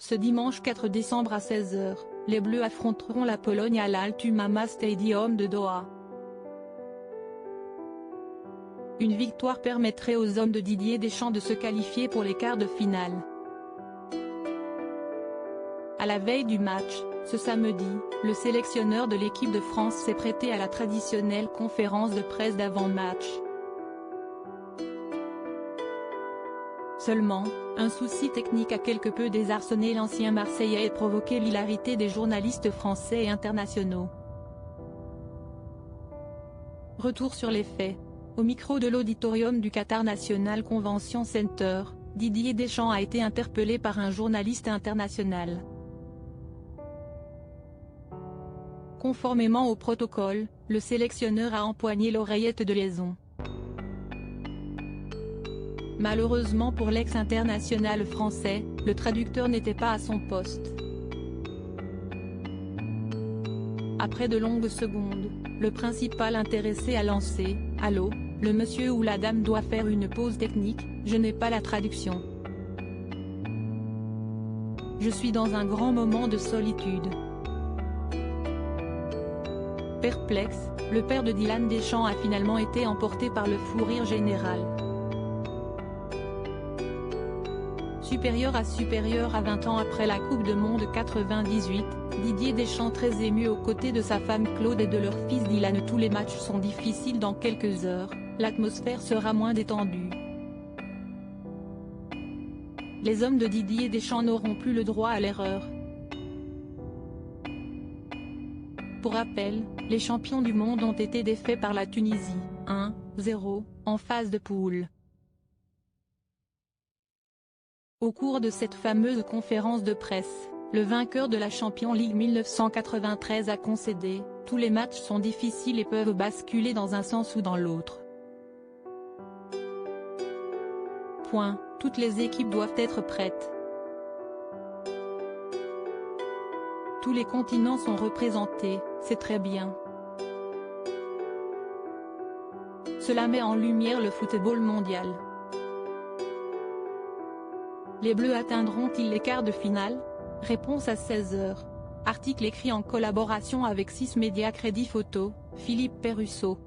Ce dimanche 4 décembre à 16 h, les Bleus affronteront la Pologne à l'Al-Thumama Stadium de Doha. Une victoire permettrait aux hommes de Didier Deschamps de se qualifier pour les quarts de finale. À la veille du match, ce samedi, le sélectionneur de l'équipe de France s'est prêté à la traditionnelle conférence de presse d'avant-match. Seulement, un souci technique a quelque peu désarçonné l'ancien Marseillais et provoqué l'hilarité des journalistes français et internationaux. Retour sur les faits. Au micro de l'auditorium du Qatar National Convention Center, Didier Deschamps a été interpellé par un journaliste international. Conformément au protocole, le sélectionneur a empoigné l'oreillette de liaison. Malheureusement pour l'ex-international français, le traducteur n'était pas à son poste. Après de longues secondes, le principal intéressé a lancé « Allô, le monsieur ou la dame doit faire une pause technique, je n'ai pas la traduction. Je suis dans un grand moment de solitude. » Perplexe, le père de Dylan Deschamps a finalement été emporté par le fou rire général. Supérieur à 20 ans après la Coupe du Monde 98, Didier Deschamps très ému aux côtés de sa femme Claude et de leur fils Dylan. Tous les matchs sont difficiles dans quelques heures, l'atmosphère sera moins détendue. Les hommes de Didier Deschamps n'auront plus le droit à l'erreur. Pour rappel, les champions du monde ont été défaits par la Tunisie, 1-0, en phase de poule. Au cours de cette fameuse conférence de presse, le vainqueur de la Champions League 1993 a concédé « Tous les matchs sont difficiles et peuvent basculer dans un sens ou dans l'autre. Toutes les équipes doivent être prêtes. Tous les continents sont représentés, c'est très bien. Cela met en lumière le football mondial. Les Bleus atteindront-ils les quarts de finale? Réponse à 16 h. Article écrit en collaboration avec 6 médias. Crédit photo, Philippe Perrusso.